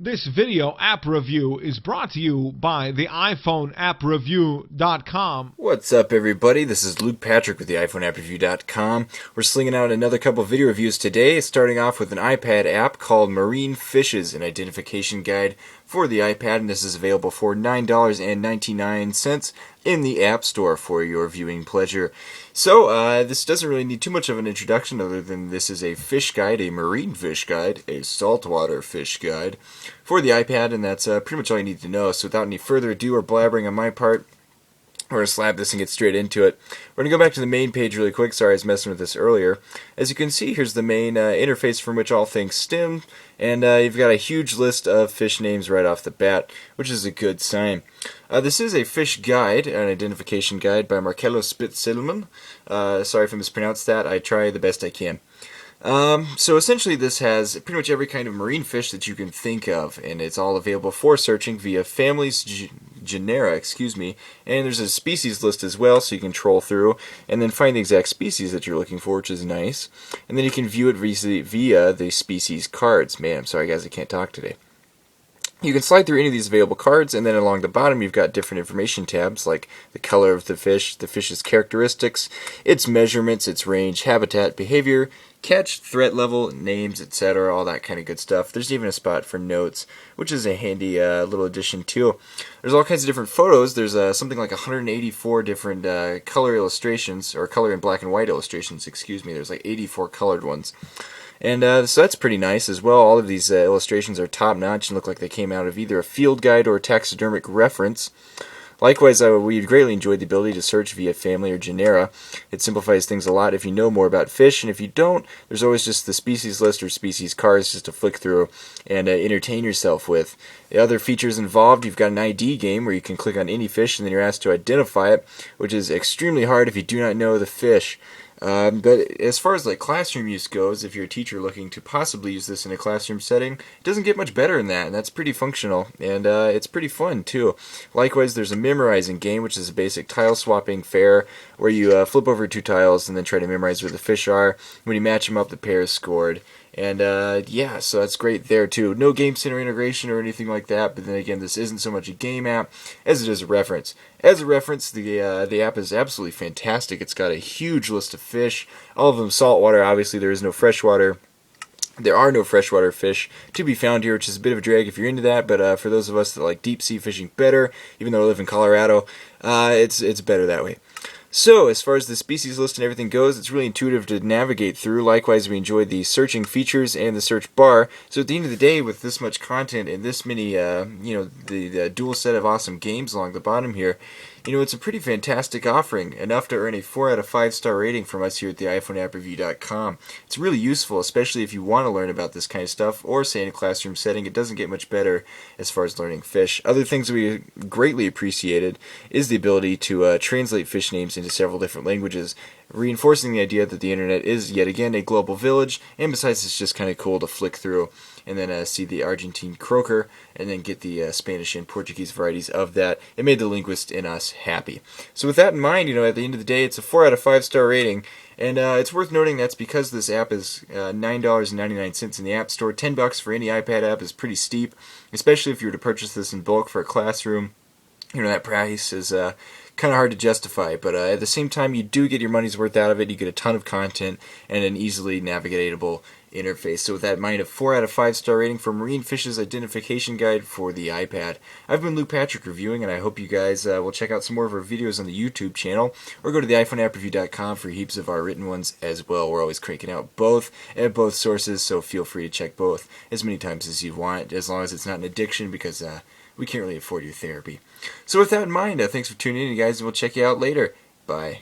This video app review is brought to you by the iPhoneAppReview.com. What's up, everybody? This is Luke Patrick with the iPhoneAppReview.com. We're slinging out another couple video reviews today, starting off with an iPad app called Marine Fishes, an identification guide for the iPad, and this is available for $9.99 in the App Store for your viewing pleasure. So, this doesn't really need too much of an introduction other than this is a fish guide, a marine fish guide, a saltwater fish guide for the iPad, and that's pretty much all you need to know. So without any further ado or blabbering on my part, we're going to slap this and get straight into it. We're going to go back to the main page really quick. Sorry, I was messing with this earlier. As you can see, here's the main interface from which all things stem, and you've got a huge list of fish names right off the bat, which is a good sign. This is a fish guide, an identification guide by Marcello Spitzilman. Sorry if I mispronounced that. I try the best I can. So essentially this has pretty much every kind of marine fish that you can think of, and it's all available for searching via families, genera, and there's a species list as well, so you can troll through and then find the exact species that you're looking for, which is nice. And then you can view it via the species cards. Man, I'm sorry guys, I can't talk today. You can slide through any of these available cards, and then along the bottom you've got different information tabs like the color of the fish's characteristics, its measurements, its range, habitat, behavior, catch, threat level, names, etc., all that kind of good stuff. There's even a spot for notes, which is a handy little addition too. There's all kinds of different photos. There's something like 184 different color illustrations, or color and black and white illustrations, excuse me. There's like 84 colored ones. And so that's pretty nice as well. All of these illustrations are top-notch and look like they came out of either a field guide or a taxidermic reference. Likewise, we greatly enjoyed the ability to search via family or genera. It simplifies things a lot if you know more about fish, and if you don't, there's always just the species list or species cards just to flick through and entertain yourself with. The other features involved, you've got an ID game where you can click on any fish and then you're asked to identify it, which is extremely hard if you do not know the fish. But as far as like classroom use goes, if you're a teacher looking to possibly use this in a classroom setting, it doesn't get much better than that, and that's pretty functional, and it's pretty fun too. Likewise, there's a memorizing game, which is a basic tile swapping fair, where you flip over two tiles and then try to memorize where the fish are. When you match them up, the pair is scored. And yeah, so that's great there too. No Game Center integration or anything like that, but then again, this isn't so much a game app as it is a reference. As a reference, the app is absolutely fantastic. It's got a huge list of fish, all of them saltwater. Obviously, there is no freshwater. There are no freshwater fish to be found here, which is a bit of a drag if you're into that, but for those of us that like deep sea fishing better, even though I live in Colorado, it's better that way. So, as far as the species list and everything goes, it's really intuitive to navigate through. Likewise, we enjoyed the searching features and the search bar. So at the end of the day, with this much content and this many, the dual set of awesome games along the bottom here, it's a pretty fantastic offering, enough to earn a 4 out of 5 star rating from us here at the iPhoneAppReview.com. It's really useful, especially if you want to learn about this kind of stuff, or say in a classroom setting. It doesn't get much better as far as learning fish. Other things we greatly appreciated is the ability to translate fish names into several different languages, reinforcing the idea that the internet is yet again a global village, and besides it's just kind of cool to flick through and then see the Argentine croaker and then get the Spanish and Portuguese varieties of that. It made the linguist in us happy. So with that in mind, at the end of the day, it's a 4 out of 5 star rating, and it's worth noting that's because this app is $9.99 in the App Store. $10 for any iPad app is pretty steep, especially if you were to purchase this in bulk for a classroom. That price is kind of hard to justify, but at the same time, you do get your money's worth out of it. You get a ton of content and an easily navigatable interface. So with that in mind, a 4 out of 5 star rating for Marine Fish's identification guide for the iPad. I've been Luke Patrick reviewing, and I hope you guys will check out some more of our videos on the YouTube channel, or go to the iPhoneAppReview.com for heaps of our written ones as well. We're always cranking out both at both sources, so feel free to check both as many times as you want, as long as it's not an addiction, because we can't really afford your therapy. So with that in mind, thanks for tuning in, guys, and we'll check you out later. Bye.